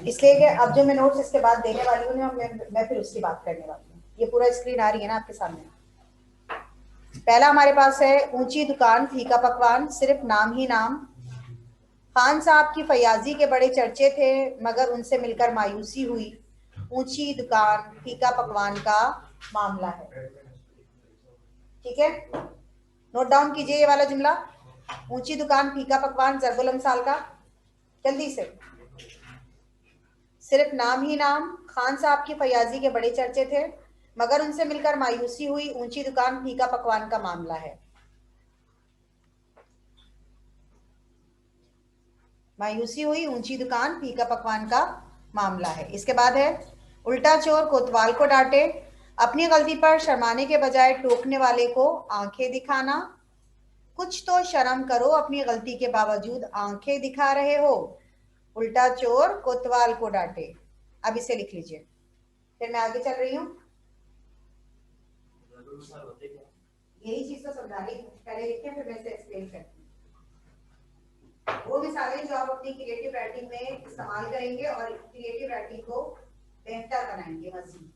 इसलिए कि अब जो मैं नोट्स इसके बाद देने वाली हूँ ना, मैं फिर उसकी बात करने वाली हूँ। ये पूरा स्क्रीन आ रही है ना आपके सामने। पहला हमारे पास है ऊंची दुकान फीका पकवान, सिर्फ नाम ही नाम। खान साहब की फयाजी के बड़े चर्चे थे, मगर उनसे मिलकर मायूसी हुई। ऊंची दुकान फीका पकवान का मामला है। ठीक है, नोट डाउन कीजिए ये वाला जुमला। ऊंची दुकान फीका पकवान जरबुल अमसाल का, जल्दी से। सिर्फ नाम ही नाम, खान साहब की फयाजी के बड़े चर्चे थे, मगर उनसे मिलकर मायूसी हुई। ऊंची दुकान फीका पकवान का मामला है। मायूसी हुई, ऊंची दुकान फीका पकवान का मामला है। इसके बाद है उल्टा चोर कोतवाल को डांटे, अपनी गलती पर शर्माने के बजाय टोकने वाले को आंखें दिखाना। कुछ तो शर्म करो, अपनी गलती के बावजूद आंखें दिखा रहे हो। उल्टा चोर कोतवाल को डांटे। अब इसे लिख लीजिए, फिर मैं आगे चल रही हूँ। यही चीज तो समझा रही हूँ, पहले लिखें फिर मैं इसे एक्सप्लेन करती हूँ। वो मिसालें जो आप अपनी क्रिएटिव राइटिंग में इस्तेमाल करेंगे और क्रिएटिव राइटिंग को बेहतर बनाएंगे मजीद।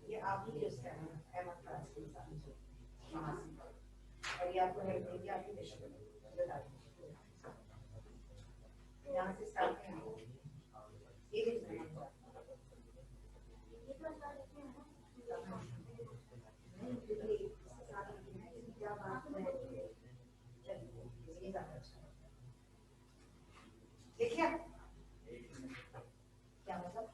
ये आप ही यूज करना है और ये आपको हेल्प देगी आपकी दिशा बता यहाँ से स्टार्ट करेंगे। ये भी देखिए क्या मतलब।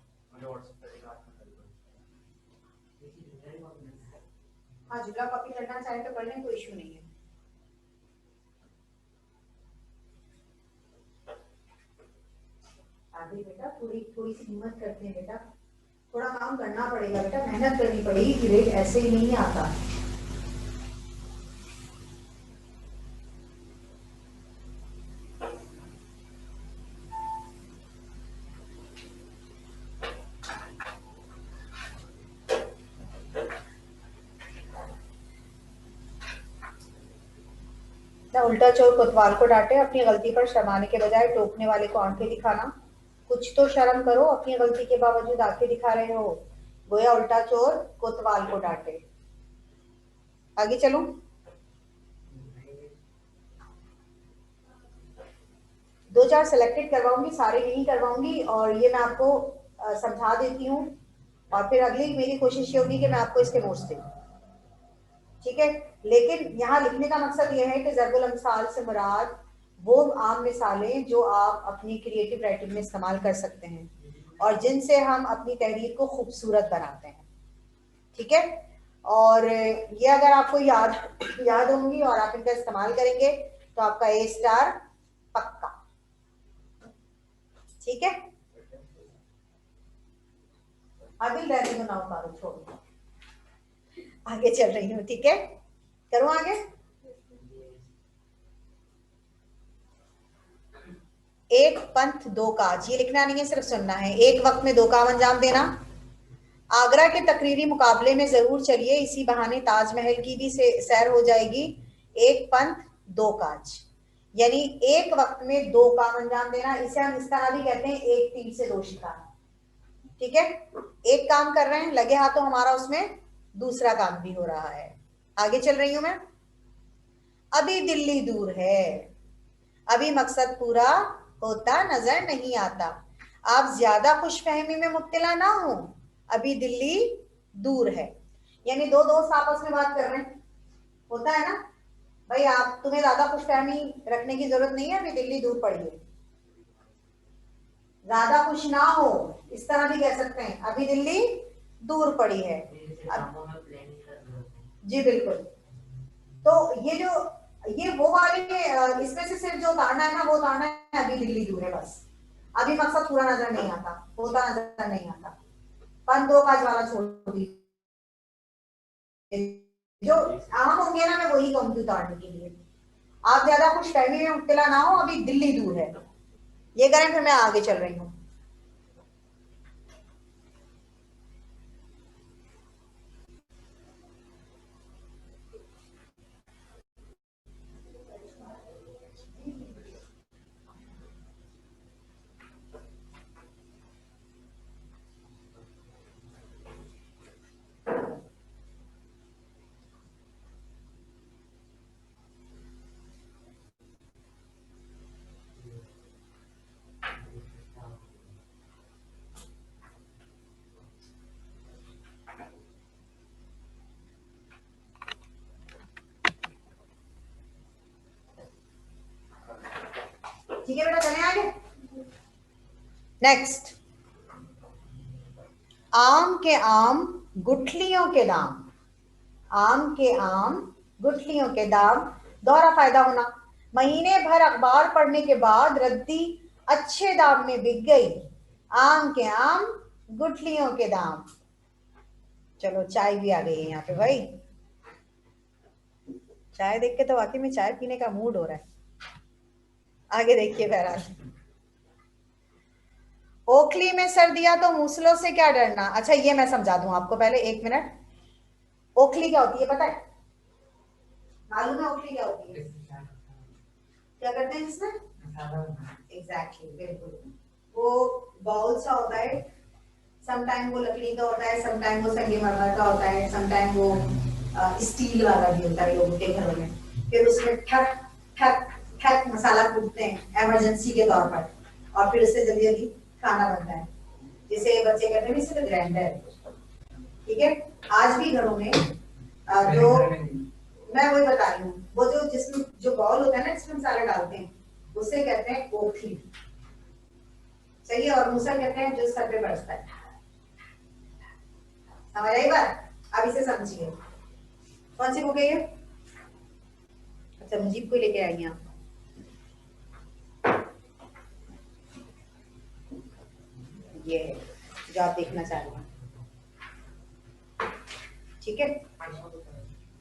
हाँ, जुमला कॉपी करना चाहे तो कर लें, कोई इशू नहीं है। आगे बेटा थोड़ी थोड़ी सी हिम्मत करते हैं बेटा, थोड़ा काम करना पड़ेगा बेटा, मेहनत करनी पड़ेगी, ग्रेड ऐसे ही नहीं आता। उल्टा चोर कोतवाल को डांटे, अपनी गलती पर शर्माने के बजाय टोकने वाले को आंखें दिखाना। कुछ तो शर्म करो, अपनी गलती के बावजूद आंखें दिखा रहे हो। गोया उल्टा चोर कोतवाल को डांटे। आगे चलूं। दो चार सेलेक्टेड करवाऊंगी, सारे नहीं करवाऊंगी, और ये मैं आपको समझा देती हूँ, और फिर अगली मेरी कोशिश ये होगी कि मैं आपको इसके नोट्स दूँ। ठीक है, लेकिन यहाँ लिखने का मकसद ये है कि ज़रबुल अमसाल से मुराद वो आम मिसालें जो आप अपनी क्रिएटिव राइटिंग में इस्तेमाल कर सकते हैं और जिनसे हम अपनी तहरीर को खूबसूरत बनाते हैं। ठीक है, और ये अगर आपको याद होंगी और आप इनका इस्तेमाल करेंगे तो आपका ए स्टार पक्का। ठीक है, आदिल रहने दो, ना उतारो, छोड़ो, आगे चल रही हूँ। ठीक है, करूँ आगे। एक पंथ दो काज, ये लिखना नहीं है, सिर्फ सुनना है। एक वक्त में दो काम अंजाम देना। आगरा के तकरीरी मुकाबले में जरूर चलिए, इसी बहाने ताजमहल की भी सैर हो जाएगी। एक पंथ दो काज, यानी एक वक्त में दो काम अंजाम देना। इसे हम इस तरह भी कहते हैं, एक तीर से दो शिकार। ठीक है, एक काम कर रहे हैं, लगे हाथों हमारा उसमें दूसरा काम भी हो रहा है। आगे चल रही हूं मैं। अभी दिल्ली दूर है, अभी मकसद पूरा होता नजर नहीं आता। आप ज्यादा खुशफहमी में मुब्तला ना हो, अभी दिल्ली दूर है। यानी दो दोस्त आपस में बात कर रहे हैं, होता है ना भाई, आप तुम्हें ज्यादा खुशफहमी रखने की जरूरत नहीं है, अभी दिल्ली दूर पड़ी है। ज्यादा खुश ना हो, इस तरह भी कह सकते हैं, अभी दिल्ली दूर पड़ी है। जी बिल्कुल। तो ये वो वाले इसमें से सिर्फ जो उतारना है ना, वो उतारना है अभी दिल्ली दूर है बस। अभी मकसद पूरा नजर नहीं आता, होता नजर नहीं आता। 5-2 वाला छोड़ दीजिए, जो आम होंगे ना, मैं वही कहूंगी उतारने के लिए। आप ज्यादा खुश फहमी में मुब्तला ना हो, अभी दिल्ली दूर है। ये करें, फिर मैं आगे चल रही हूँ। ठीक है बेटा, चले आगे। नेक्स्ट, आम के आम गुठलियों के दाम। आम के आम गुठलियों के दाम, दोहरा फायदा होना। महीने भर अखबार पढ़ने के बाद रद्दी अच्छे दाम में बिक गई। आम के आम गुठलियों के दाम। चलो चाय भी आ गई है यहाँ पे भाई। चाय देख के तो वाकई में चाय पीने का मूड हो रहा है। आगे देखिए बहरहाल, ओखली में सर दिया तो मूसलों से क्या डरना। अच्छा ये मैं समझा दूं आपको, पहले 1 मिनट। ओखली क्या होती है पता है? मालूम है ओखली क्या होती है? क्या करते हैं जिसमें? एग्जैक्टली, बिल्कुल। वो बाउल सा होता है, समटाइम वो लकड़ी का होता है, समटाइम वो संगमरमर का होता है, समटाइम वो स्टील वाला भी होता है लोगों के घरों में। फिर उसमें ठक ठक ठक मसाला कूटते हैं इमरजेंसी के तौर पर, और फिर उससे जल्दी जल्दी खाना बनता है। जैसे बच्चे कहते हैं इससे ग्राइंडर है, ठीक है। आज भी घरों में जो, मैं वही बता रही हूँ, वो जो जिसमें जो बाउल होता है ना जिसमें मसाला डालते हैं, उसे कहते हैं ओखली। सही है। और मूसल कहते हैं जो सर पे बरसता है। समझ आई बात? अब इसे समझिए। कौन सी बुक है ये? अच्छा, मुजीब को लेके आई हैं आप। ये जो आप देखना चाह रहे हैं, ठीक है।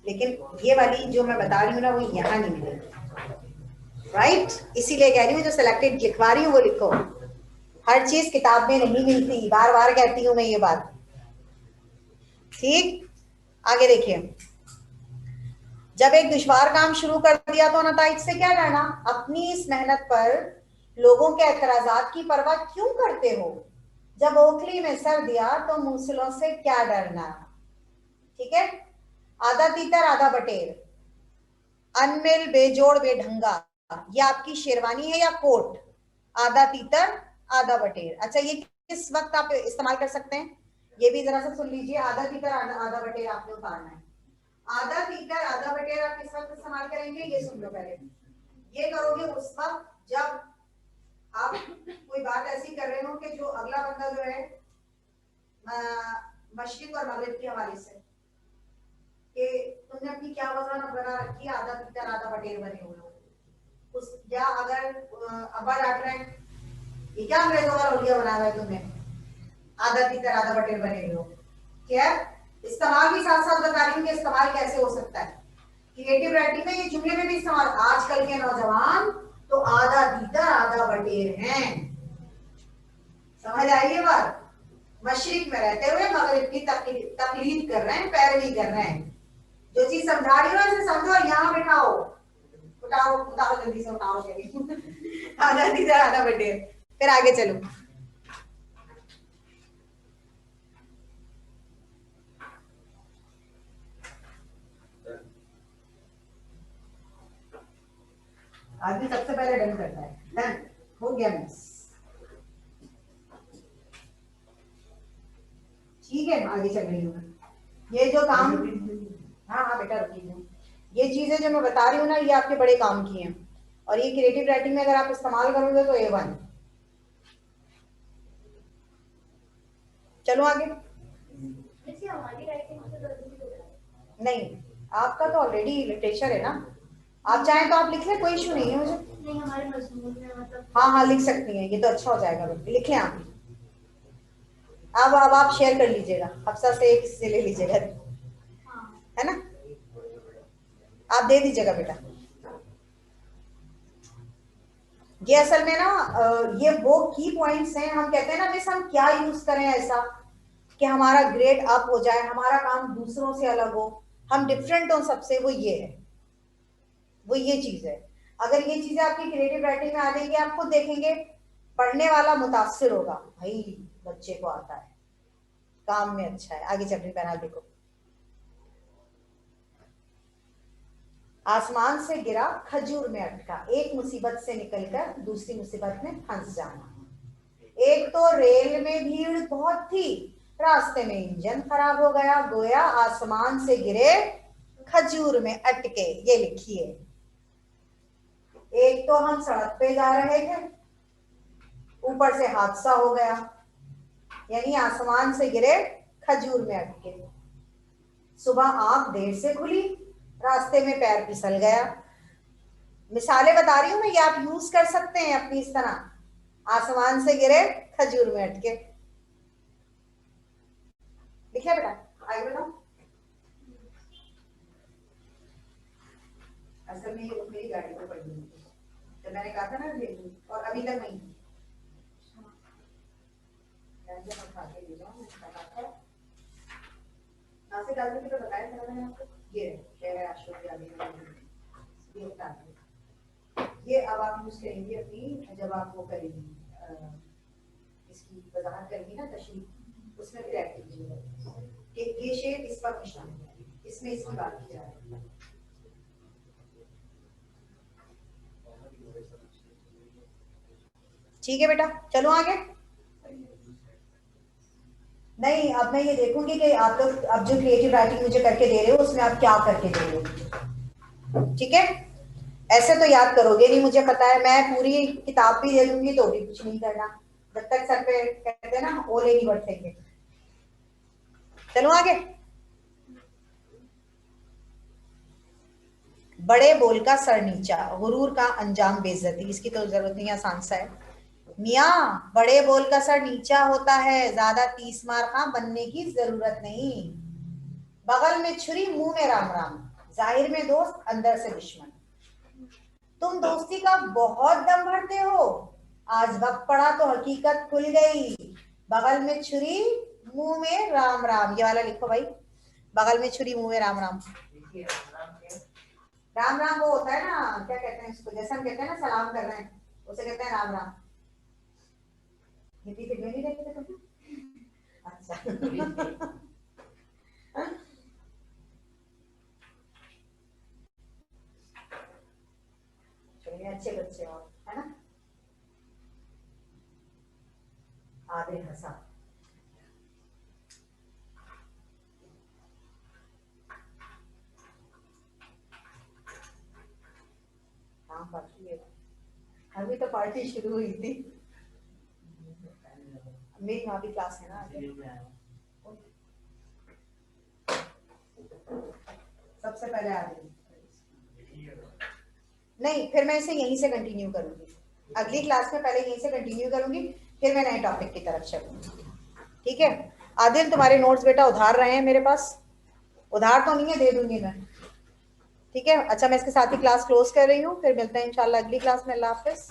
लेकिन ये वाली जो मैं बता रही हूँ ना, वो यहाँ नहीं मिलेगी, राइट? इसीलिए कह रही हूँ जो सिलेक्टेड लिखवा रही हूँ वो लिखो। हर चीज किताब में नहीं मिलती, बार बार कहती हूँ मैं ये बात, ठीक। आगे देखिए, जब एक दुश्वार काम शुरू कर दिया तो नताइज से क्या डरना। अपनी इस मेहनत पर लोगों के एतराजात की परवाह क्यों करते हो। जब ओखली में सर दिया तो मूसलों से क्या डरना। ठीक है। आधा तीतर आधा बटेर, अनमिल बेजोड़ बेढंगा, ये आपकी शेरवानी है या कोट। आधा तीतर आधा बटेर, अच्छा ये किस वक्त आप इस्तेमाल कर सकते हैं, ये भी जरा सा सुन लीजिए। आधा तीतर आधा बटेर आपने उतारना है। आधा तीतर आधा बटेर आप किस वक्त इस्तेमाल करेंगे, ये सुन लो पहले। ये करोगे उस वक्त जब आप कोई बात ऐसी कर रहे हो कि जो अगला बंदा जो है मशरिक और मगरिब के हवाले से, कि तुमने अपनी क्या वजह बना रखी है, आधा तीतर आधा बटेर बने हुए हो उस, या अगर अब्बा डांट रहे हैं, ये क्या अंग्रेजों वाला उलिया बना हुआ है तुमने, आधा तीतर आधा बटेर बने हुए हो। क्या इस्तेमाल भी साथ साथ बता रही हूँ कि इस्तेमाल कैसे हो सकता है क्रिएटिव राइटिंग में, ये जुमले में भी इस्तेमाल। आजकल के नौजवान तो आधा तीतर आधा बटेर हैं। समझ आई ये बात? मशरिक में रहते हुए मगरिब की तकलीद कर रहे हैं, पैरवी कर रहे हैं। जो चीज समझा रही हो इसे समझो और यहाँ बिठाओ। उठाओ उठाओ जल्दी से उठाओ आधा तीतर आधा बटेर। फिर आगे चलो। आदमी सबसे पहले डन करता है। डन हो गया मिस। ठीक है, आगे चल रही हूँ मैं। ये जो काम, हाँ हाँ बेटा रुकी हूँ। ये चीजें जो मैं बता रही हूँ ना, ये आपके बड़े काम की हैं, और ये क्रिएटिव राइटिंग में अगर आप इस्तेमाल करोगे तो A1। चलो आगे। नहीं, आपका तो ऑलरेडी लिटरेचर है ना, आप चाहें तो आप लिख लें, कोई इशू नहीं है मुझे। नहीं, हमारे मजमून में मतलब हाँ हाँ लिख सकती हैं, ये तो अच्छा हो जाएगा, लिख लें आप। अब आप शेयर कर लीजिएगा, हफ्सा से एक से ले लीजिएगा, है ना, आप दे दीजिएगा बेटा। ये असल में ना ये वो की पॉइंट्स हैं, हम कहते हैं ना मिस हम क्या यूज करें ऐसा कि हमारा ग्रेड अप हो जाए, हमारा काम दूसरों से अलग हो, हम डिफरेंट हो सबसे, वो ये है, वो ये चीज है। अगर ये चीजें आपकी क्रिएटिव राइटिंग में आ जाएंगी, आप खुद देखेंगे पढ़ने वाला मुतासिर होगा, भाई बच्चे को आता है, काम में अच्छा है। आगे चल रही पैनल देखो। आसमान से गिरा खजूर में अटका, एक मुसीबत से निकलकर दूसरी मुसीबत में फंस जाना। एक तो रेल में भीड़ बहुत थी, रास्ते में इंजन खराब हो गया, गोया आसमान से गिरे खजूर में अटके। ये लिखिए, एक तो हम सड़क पे जा रहे थे, ऊपर से हादसा हो गया, यानी आसमान से गिरे खजूर में अटके। सुबह आंख देर से खुली, रास्ते में पैर फिसल गया। मिसालें बता रही हूं मैं, ये आप यूज कर सकते हैं अपनी इस तरह, आसमान से गिरे खजूर में अटके। लिखिए बेटा, आगे बताओ। असल में ये मेरी गाड़ी को पड़ी हुई थी, तो मैंने कहा था ना भेजूं, और अभी तक नहीं उठा के ले जाऊं, नासिक डालने की तो बताया था मैंने आपको। ये ये अब आप यूज करेंगे अपनी, जब आप वो करेंगी इसकी वजाहत करेंगी ना तशरीह, उसमें भी ऐड कीजिएगा कि ये शेप इस पर निशान है, इसमें इसकी बात की जा रही है। ठीक है बेटा, चलो आगे। नहीं, अब मैं ये देखूंगी कि आप लोग अब जो क्रिएटिव राइटिंग मुझे करके दे रहे हो उसमें आप क्या करके दे रहे हो, ठीक है। ऐसे तो याद करोगे नहीं, मुझे पता है, मैं पूरी किताब भी दे दूंगी तो भी कुछ नहीं करना, जब तक सर पे कहते हैं ना ओले नहीं बैठेंगे। चलो आगे। बड़े बोल का सर नीचा, गुरूर का अंजाम बेइज्जती। इसकी तो जरूरत नहीं, आसान सा है। मियाँ, बड़े बोल का सर नीचा होता है, ज्यादा 30 मार खा बनने की जरूरत नहीं। बगल में छुरी मुंह में राम राम, जाहिर में दोस्त अंदर से दुश्मन। तुम दोस्ती का बहुत दम भरते हो, आज वक्त पड़ा तो हकीकत खुल गई। बगल में छुरी मुंह में राम राम, ये वाला लिखो भाई, बगल में छुरी मुंह में राम राम। राम राम वो होता है ना, क्या कहते हैं उसको, जैसे हम कहते हैं ना सलाम कर रहे हैं, उसे कहते हैं राम राम। हिंदी फिल्में नहीं देखते तुम? अच्छा चलिए, अच्छे बच्चे हो, है ना। आधे हंसा, हाँ पार्टी है, अभी तो पार्टी शुरू हुई थी। मेरी वहाँ भी क्लास है ना, सबसे पहले आ रही। नहीं, फिर मैं इसे यहीं से कंटिन्यू करूंगी, अगली क्लास में पहले यहीं से कंटिन्यू करूंगी, फिर मैं नए टॉपिक की तरफ चलूंगी, ठीक है। आदिल, तुम्हारे नोट्स बेटा उधार रहे हैं मेरे पास, उधार तो नहीं है, दे दूंगी मैं, ठीक है। अच्छा, मैं इसके साथ ही क्लास क्लोज कर रही हूँ, फिर मिलते हैं इंशाल्लाह अगली क्लास में। अल्लाह हाफिज।